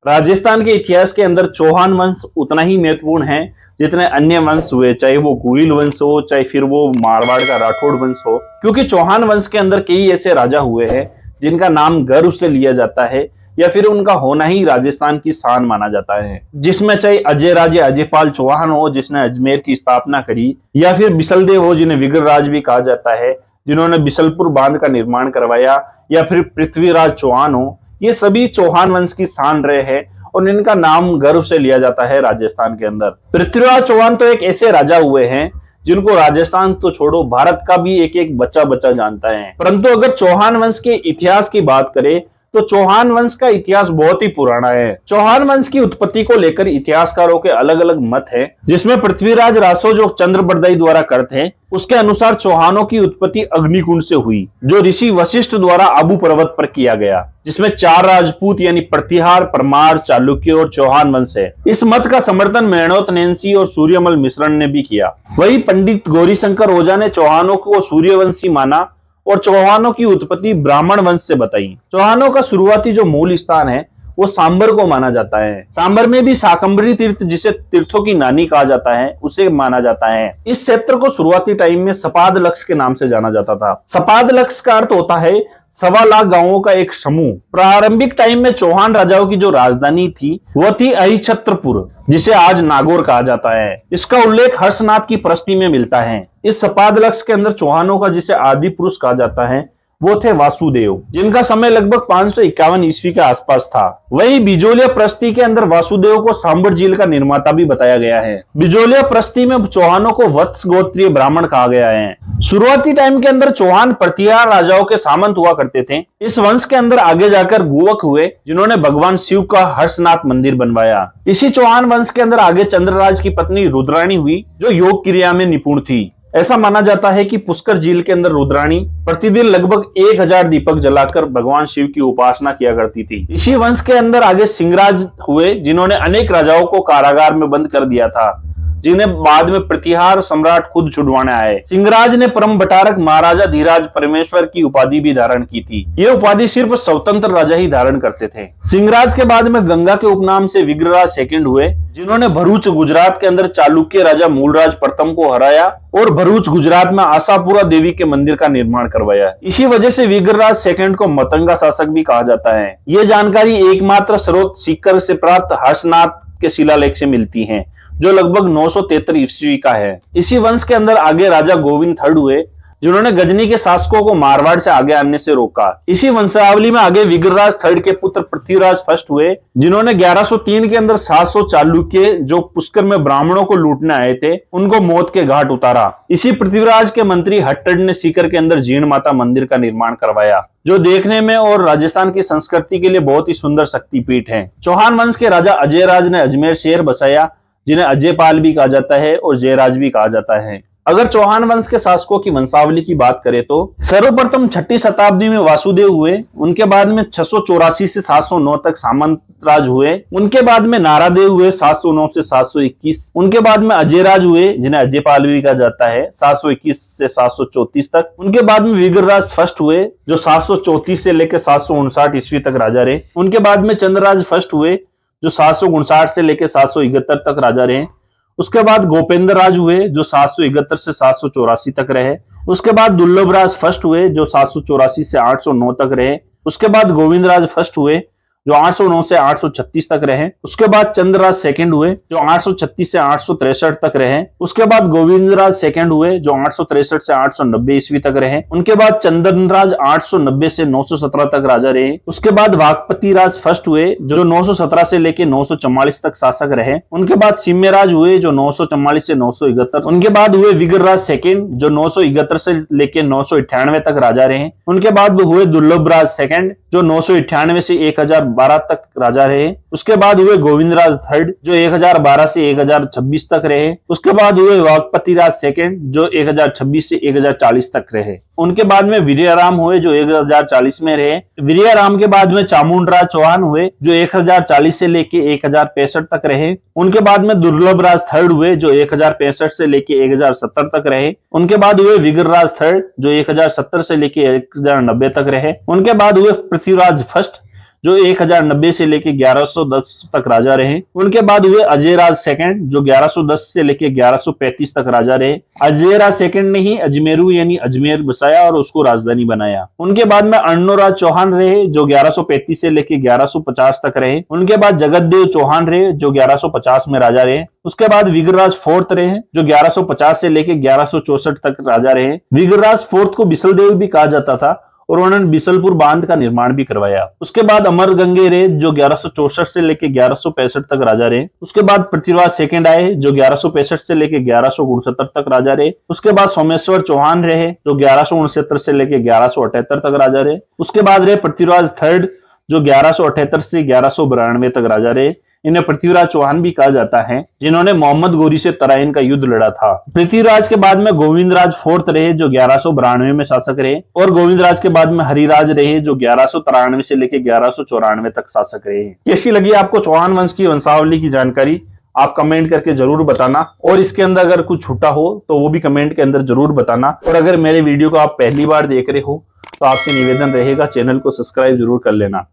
राजस्थान के इतिहास के अंदर चौहान वंश उतना ही महत्वपूर्ण है जितने अन्य वंश हुए, चाहे वो गुइल वंश हो, चाहे फिर वो मारवाड़ का राठौड़ वंश हो। क्योंकि चौहान वंश के अंदर कई ऐसे राजा हुए हैं जिनका नाम गर्व से लिया जाता है या फिर उनका होना ही राजस्थान की शान माना जाता है। जिसमें चाहे अजय राजे अजयपाल चौहान हो जिसने अजमेर की स्थापना करी, या फिर बिसलदेव हो जिन्हें विग्रहराज भी कहा जाता है जिन्होंने बिसलपुर बांध का निर्माण करवाया, या फिर पृथ्वीराज चौहान हो, ये सभी चौहान वंश की शान रहे हैं और इनका नाम गर्व से लिया जाता है राजस्थान के अंदर। पृथ्वीराज चौहान तो एक ऐसे राजा हुए हैं जिनको राजस्थान तो छोड़ो भारत का भी एक एक बच्चा बच्चा जानता है। परंतु अगर चौहान वंश के इतिहास की बात करें तो चौहान वंश का इतिहास बहुत ही पुराना है। चौहान वंश की उत्पत्ति को लेकर इतिहासकारों के अलग अलग मत है, जिसमें पृथ्वीराज रासो जो चंद्रबरदाई द्वारा करते हैं उसके अनुसार चौहानों की उत्पत्ति अग्निकुंड से हुई, जो ऋषि वशिष्ठ द्वारा आबू पर्वत पर किया गया, जिसमें 4 राजपूत यानी प्रतिहार, परमार, चालुक्य और चौहान वंश है। इस मत का समर्थन मेहनौत नैन्सी और सूर्यमल मिश्रण ने भी किया। वही पंडित गौरीशंकर ओझा ने चौहानों को सूर्यवंशी माना और चौहानों की उत्पत्ति ब्राह्मण वंश से बताई। चौहानों का शुरुआती जो मूल स्थान है वो सांबर को माना जाता है। सांबर में भी शाकंभरी तीर्थ, जिसे तीर्थों की नानी कहा जाता है, उसे माना जाता है। इस क्षेत्र को शुरुआती टाइम में सपाद लक्ष्य के नाम से जाना जाता था। सपाद लक्ष्य का अर्थ होता है 1.25 लाख गांवों का एक समूह। प्रारंभिक टाइम में चौहान राजाओं की जो राजधानी थी वह थी अहिछत्रपुर, जिसे आज नागौर कहा जाता है। इसका उल्लेख हर्षनाथ की प्रस्ती में मिलता है। इस सपाद लक्ष्य के अंदर चौहानों का जिसे आदि पुरुष कहा जाता है वो थे वासुदेव, जिनका समय लगभग 551 ईस्वी के आसपास था। वही बिजोलिया प्रस्ती के अंदर वासुदेव को सांबर झील का निर्माता भी बताया गया है। बिजोलिया प्रस्ती में चौहानों को वत्स गोत्रीय ब्राह्मण कहा गया है। शुरुआती टाइम के अंदर चौहान प्रतिहार राजाओं के सामंत हुआ करते थे। इस वंश के अंदर आगे जाकर गुवक हुए जिन्होंने भगवान शिव का हर्षनाथ मंदिर बनवाया। इसी चौहान वंश के अंदर आगे चंद्रराज की पत्नी रुद्राणी हुई जो योग क्रिया में निपुण थी। ऐसा माना जाता है कि पुष्कर झील के अंदर रुद्राणी प्रतिदिन लगभग 1000 दीपक जलाकर भगवान शिव की उपासना किया करती थी। इसी वंश के अंदर आगे सिंहराज हुए जिन्होंने अनेक राजाओं को कारागार में बंद कर दिया था, जिन्हें बाद में प्रतिहार सम्राट खुद छुड़वाने आए। सिंहराज ने परम बटारक महाराजा धीराज परमेश्वर की उपाधि भी धारण की थी। ये उपाधि सिर्फ स्वतंत्र राजा ही धारण करते थे। सिंहराज के बाद में गंगा के उपनाम से विग्रहराज सेकंड हुए, जिन्होंने भरूच गुजरात के अंदर चालुक्य राजा मूलराज प्रथम को हराया और भरूच गुजरात में आशापुरा देवी के मंदिर का निर्माण करवाया। इसी वजह से विग्रहराज सेकंड को मतंगा शासक भी कहा जाता है। ये जानकारी एकमात्र स्रोत सीकर से प्राप्त हर्षनाथ के शिलालेख से मिलती है, जो लगभग 973 ईस्वी का है। इसी वंश के अंदर आगे राजा गोविंद थर्ड हुए, जिन्होंने गजनी के शासकों को मारवाड़ से आगे आने से रोका। इसी वंशावली में आगे विग्रहराज थर्ड के पुत्र पृथ्वीराज फर्स्ट हुए, जिन्होंने 1103 के अंदर 700 चालुक्य जो पुष्कर में ब्राह्मणों को लूटने आए थे उनको मौत के घाट उतारा। इसी पृथ्वीराज के मंत्री हट्टड ने सीकर के अंदर जीर्ण माता मंदिर का निर्माण करवाया, जो देखने में और राजस्थान की संस्कृति के लिए बहुत ही सुंदर शक्तिपीठ है। चौहान वंश के राजा अजयराज ने अजमेर शहर बसाया, जिन्हें अजयपाल भी कहा जाता है और जयराज भी कहा जाता है। अगर चौहान वंश के शासकों की वंशावली की बात करें तो सर्वप्रथम 6ठी शताब्दी में वासुदेव हुए, उनके बाद में 684 से 709 तक सामंत राज हुए, उनके बाद में नारादेव हुए 709 से 721, उनके बाद में अजयराज हुए जिन्हें अजयपाल भी कहा जाता है 721 से 734 तक, उनके बाद में विग्रहराज फर्स्ट हुए जो 734 से लेकर 759 ईस्वी तक राजा रहे, उनके बाद में चंद्रराज फर्स्ट हुए जो 759 से लेकर 771 तक राजा रहे, उसके बाद गोपेंद्र राज हुए जो 771 से 784 तक रहे, उसके बाद दुर्लभ राज फर्स्ट हुए जो 784 से 809 तक रहे, उसके बाद गोविंद राज फर्स्ट हुए जो 809 से 836 तक रहे, उसके बाद चंद्रराज सेकंड हुए जो 836 से 863 तक रहे, उसके बाद गोविंदराज सेकंड हुए जो 863 से 890 ईस्वी तक रहे, उनके बाद चंद्रराज 890 से 917 तक राजा रहे, उसके बाद वागपति राज फर्स्ट हुए जो 917 से लेकर 944 तक शासक रहे, उनके बाद सिम्मेराज हुए जो 944 से 971, उनके बाद हुए विग्रहराज सेकंड जो 971 से लेकर 998 तक राजा रहे, उनके बाद हुए दुर्लभ राज सेकंड जो 998 से 1012 तक राजा रहे, उसके बाद हुए गोविंदराज थर्ड जो 1012 से 1026 तक रहे, उसके बाद हुए वागपति राज सेकंड जो 1026 से 1040 तक रहे, उनके बाद में वीर्याराम हुए जो 1040 में रहे, वीर्याराम के बाद में चामुंडराज चौहान हुए जो 1040 से लेके 1065 तक रहे, उनके बाद में दुर्लभ राज थर्ड हुए जो 1065 से लेके 1070 तक रहे, उनके बाद हुए विग्रहराज थर्ड जो 1070 से लेके 1090 तक रहे, उनके बाद हुए पृथ्वीराज फर्स्ट जो 1090 से लेके 1110 तक राजा रहे। उनके बाद हुए अजयराज सेकंड, जो 1110 से लेके 1135 तक राजा रहे। अजयराज सेकंड ने ही अजमेरू यानी अजमेर बसाया और उसको राजधानी बनाया। उनके बाद में अर्णोराज चौहान रहे, जो 1135 से लेके 1150 तक रहे। उनके बाद जगतदेव चौहान रहे, जो 1150 में राजा रहे। उसके बाद विग्रराज फोर्थ रहे, जो 1150 से लेके 1164 तक राजा रहे। विग्रराज फोर्थ को बिसलदेव भी कहा जाता था और उन्होंने बिसलपुर बांध का निर्माण भी करवाया। उसके बाद अमर गंगे रहे, जो 1164 से लेके 1165 तक राजा रहे। उसके बाद पृथ्वीराज सेकंड आए, जो 1165 से लेके 1169 तक राजा रहे। उसके बाद सोमेश्वर चौहान रहे, जो 1169 से लेके 1178 तक राजा रहे। उसके बाद रहे पृथ्वीराज थर्ड, जो 1178 से 1192 तक राजा रहे। इन्हें पृथ्वीराज चौहान भी कहा जाता है, जिन्होंने मोहम्मद गोरी से तराइन का युद्ध लड़ा था। पृथ्वीराज के बाद में गोविंदराज फोर्थ रहे, जो 1192 में शासक रहे। और गोविंदराज के बाद में हरिराज रहे, जो 1193 से लेकर 1194 तक शासक रहे। कैसी लगी आपको चौहान वंश की वंशावली की जानकारी? आप कमेंट करके जरूर बताना, और इसके अंदर अगर कुछ छूटा हो तो वो भी कमेंट के अंदर जरूर बताना। और अगर मेरे वीडियो को आप पहली बार देख रहे हो तो आपसे निवेदन रहेगा चैनल को सब्सक्राइब जरूर कर लेना।